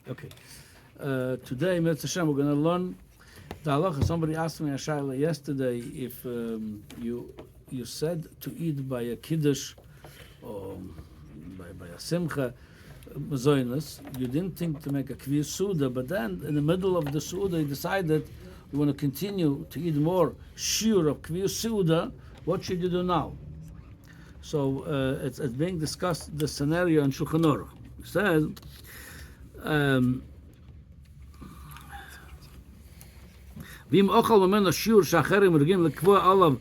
Okay. Today, Mitzvah Hashem, we're going to learn the halacha. Somebody asked me a shayla yesterday if you said to eat by a kiddush or by a simcha mezonos. You didn't think to make a Shiur Seuda, but then in the middle of the Seuda, you decided you want to continue to eat more shiur of Shiur Seuda. What should you do now? So it's being discussed, the scenario in Shulchan Aruch. It says, V'im ochal memeno shiur shacherim regim lekvoa alav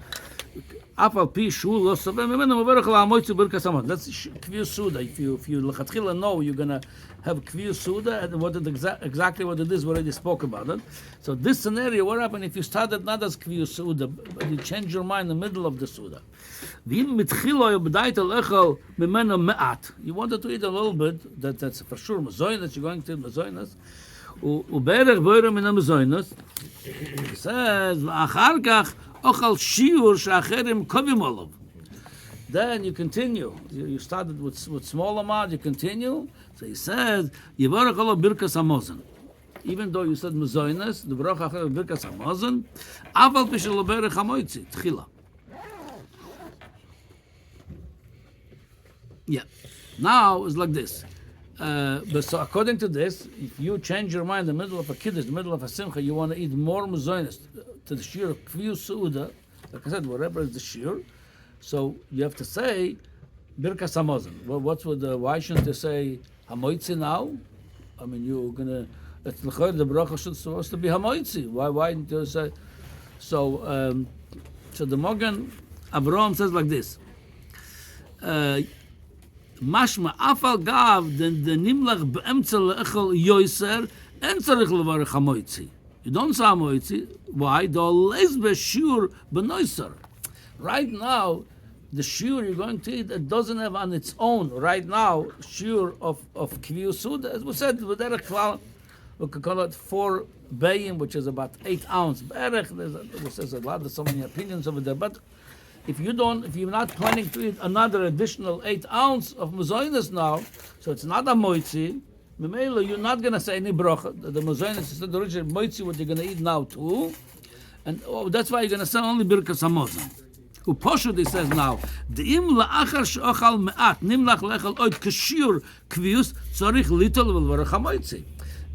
afal pi shul lo savem memeno mevarach la'amoitzu birkas hamazon. That's Shiur Seuda. If you lechatchila know you're gonna have Shiur Seuda, and what it exactly what it is, we already spoke about it. So this scenario, what happened if you started not as Shiur Seuda, but you change your mind in the middle of the Seuda? You wanted to eat a little bit, that's for sure mezonos, you're going to eat mezonos. וברח בוירו מן המזוינוס, he says, ואחר כך אוכל שיעור שאחרים קובעים עליו. Then you continue. You started with small amount, you continue. So he says, יברך עליו ברכס המזון. Even though you said mezonos, the ברוך אחר ברכס המזון, אף על פי שלא ברך המויצי, תחילה. Yeah. Now it's like this. But so according to this, if you change your mind in the middle of a kiddush, in the middle of a simcha, you want to eat more mezonos to the shiur of Shiur Seuda, like I said, whatever is the shiur, so you have to say birkas hamazon. Well, why shouldn't they say hamoitzi now? I mean, you're gonna. It's the bracha should supposed to be hamoitzi. Why didn't you say? So the Mogen Avraham says like this. Mashma afal gav the nimlach beemtza leechel yoiser en tzarich levarech hamoitzi. You don't say hamoitzi. Why? The leis b'shiur b'noiser. Right now, the shiur you're going to eat, it doesn't have on its own right now shiur of Shiur Seuda. As we said, we could call it 4 bayim, which is about 8 ounce. There's a lot of so many opinions over there, but if you're not planning to eat another additional 8 ounce of mezonos now, so it's not a moitzi, you're not going to say any bracha. The mezonos is the original moitzi, what you're going to eat now too, and that's why you're going to say only birkas hamazon. Who Poshut, he says now, De'im la'achar she'ochal me'at nimlach lechel oid kashiur kvius tzorich litol v'varach hamoitzi.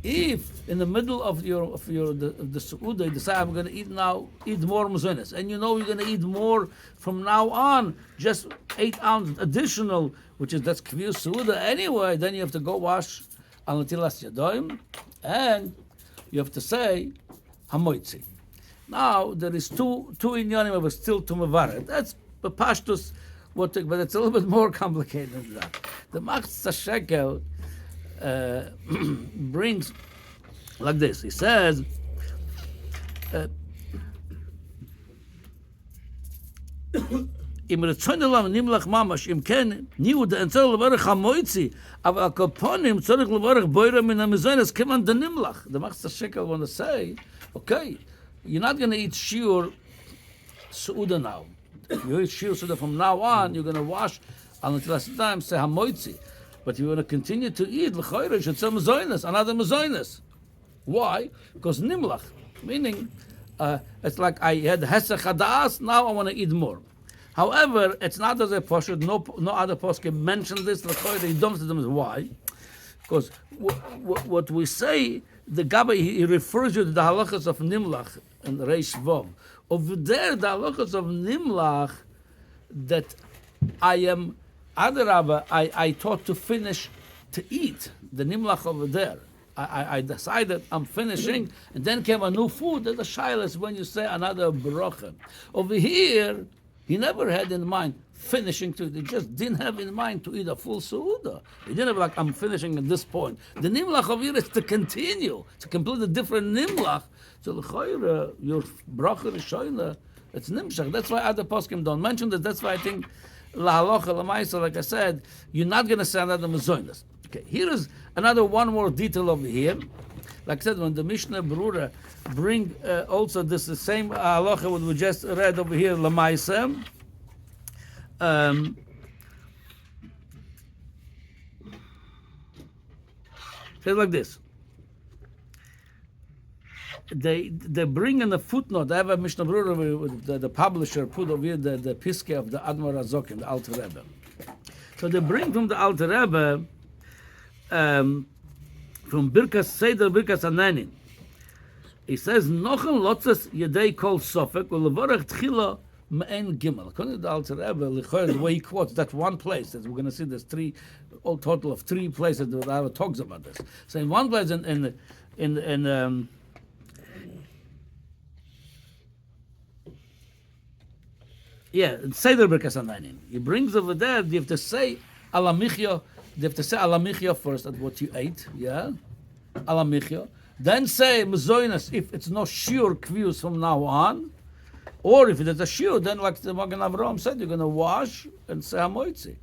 If in the middle of the Seuda you decide I'm going to eat more mezonos, and you know you're going to eat more from now on, just 8 ounce additional, that's Shiur Seuda anyway, then you have to go wash al netilas yadayim, and you have to say hamoitzi. Now there is two inyanim of a still to mevaret. That's the pashtus, but it's a little bit more complicated than that. The Machzah Shekel brings like this. He says, "Im retzon elam nimlach mamash im ken niu de enzel levarach hamoitzi, aber akoponim tzorich levarach boira min hamezonos keman de nimlach." The Machzah Shekel want to say, okay, you're not going to eat Shiur Seuda now. If you eat Shiur Seuda from now on, you're going to wash until last time say hamoitzi. But you want to continue to eat l'chayre, you should say mezonos, another mezonos. Why? Because nimlach, meaning it's like I had hesech hadas, now I want to eat more. However, it's not as a poshut, no other post can mention this l'chayre. He dumps them. Why? Because what we say, the Gabbai, he refers you to the halachas of nimlach and reish vov. Over there, the halachas of nimlach that I am. Adarabba, I thought to finish to eat the nimlach over there. I decided I'm finishing, and then came a new food. The shaila is when you say another bracha. Over here, he never had in mind finishing to eat. He just didn't have in mind to eat a full seuda. He didn't have like, I'm finishing at this point. The nimlach over here is to continue, to complete a different nimlach. So l'chayra, your bracha rishoyna, it's nimshach. That's why other poskim don't mention this. That's why I think La halacha l'maisa, like I said, you're not going to say another mezonos. Okay, here is one more detail over here. Like I said, when the Mishnah Berurah bring also the same halacha what we just read over here, l'maisa. Says like this. they bring in the footnote. They have a Mishnah Berurah, the publisher put over here the Piske of the Admor Azokim, the Alter Rebbe. So they bring from the Alter Rebbe from Birkas Seder Birkas Ananin. He says Nochen Lotzes Yedei Kol Sofek Ulevorach Tchila Me'en Gimel. According to the Alter Rebbe, the way he quotes that one place, that we're going to see there's all total of 3 places that the Rebbe talks about this. So in one place in Seder Birkas Ananin. He brings over there, you have to say Alamichya, you have to say Alamichya first at what you ate, yeah? Alamichya. Then say mezonos if it's no shiur kvius from now on, or if it's a shiur, then like the Magen Avraham said, you're going to wash and say hamoitzi.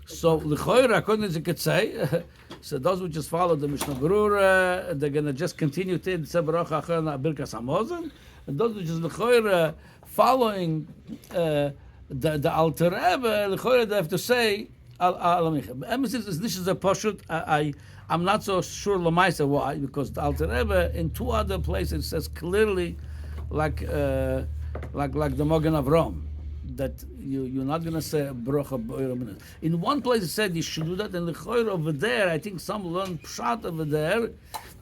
So l'choira, according to Ketzai, so those who just follow the Mishnah Berurah, they're going to just continue to say Baruch Achon Birkas Hamazon, and those who just l'choira following the Alter Rebbe, l'choira they have to say Alamicha. This is a pashut. I'm not so sure Lamaisa why, because the Alter Rebbe in 2 other places says clearly, like the Magen Avraham, that you're not going to say bracha b'oira. In one place it said you should do that, and the choir over there, I think some learn pshat over there,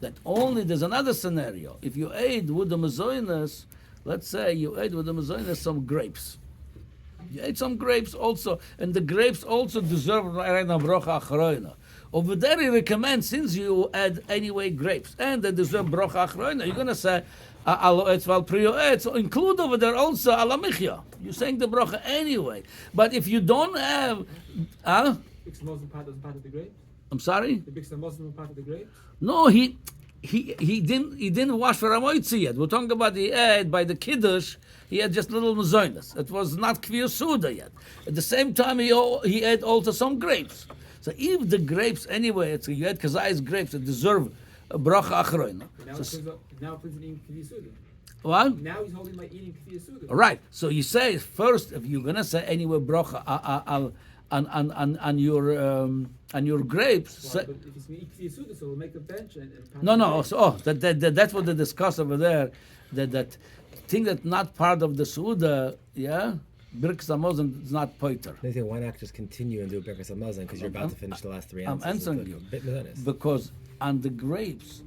that only there's another scenario. If you ate with the mezonos, let's say you ate with the mezonos some grapes. You ate some grapes also, and the grapes also deserve right now bracha achrona. Over there he recommends, since you add anyway grapes, and they deserve bracha achrona, you're going to say alo etz val priyo etz, so include over there also alamichya. You're saying the bracha anyway. But if you don't have... Bix Muslim part of the grapes? I'm sorry? The Bix Muslim part of the grapes? No, he didn't wash for Ramoitzi yet. We're talking about he had by the Kiddush, he had just little mezonos. It was not Shiur Seuda yet. At the same time, he had also some grapes. So if the grapes anyway, you had Kazai's grapes that deserve a bracha achrona. Now it's eating Shiur Seuda. What? Now he's holding by eating Shiur Seuda. All right. So you say first, if you're gonna say anyway bracha on your grapes. Well, but if he's going to eat Shiur Seuda, so we'll make a bench and No. So that's what they discuss over there. That thing that's not part of the Seuda, yeah. Birkas Hamazon is not poiter. They say, why not just continue and do Birkas Hamazon because you're about to finish the last 3 ounces. I'm answering you Mezonos. because on the grapes,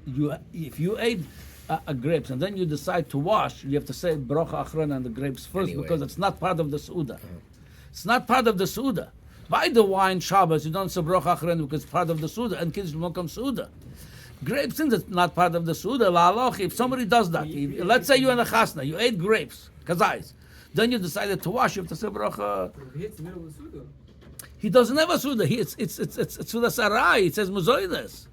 if you ate grapes and then you decide to wash, you have to say bracha achrona on the grapes first Anyway. because it's not part of the Seuda. It's not part of the Seuda. By the wine Shabbos, you don't say bracha achrona because it's part of the Seuda and Kiddush Mokom Seuda. Grapes, since it's not part of the Seuda, la'aloch, if somebody does that, let's say you're in a chasna, you ate grapes, kazais, then you decided to wash, you have to say bracha. He hits the middle of the Seuda. He doesn't have a Seuda. It's Seuda Sarai. It says mezonos.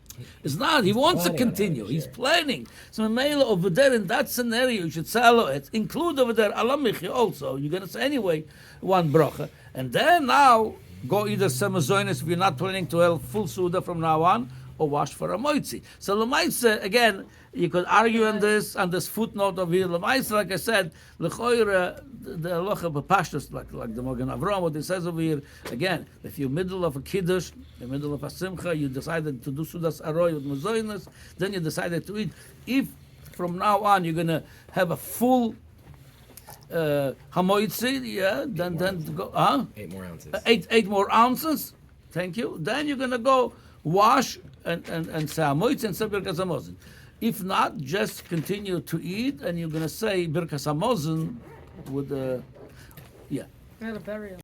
It's not. He wants to continue. He's planning. So Mela over there in that scenario, you should say it. Include over there alamichi also. You're gonna say anyway one bracha, and then now go either say mezonos if you're not planning to have full Seuda from now on, or wash for a moitzi. So Lamaisa, again, you could argue on this footnote of here. Lamaisa, like I said, L'choira, the halacha b'pashtus, like the Magen Avraham, what it says over here, again, if you're middle of a kiddush, the middle of a simcha, you decided to do sudas aroy with mezonos, then you decided to eat. If from now on you're going to have a full hamoitzi, yeah, then go, 8 more ounces. 8 more ounces, thank you, then you're going to go wash and say hamoitzi and say birkas hamazon. If not, just continue to eat, and you're going to say birkas hamazon with the, yeah. I had a burial.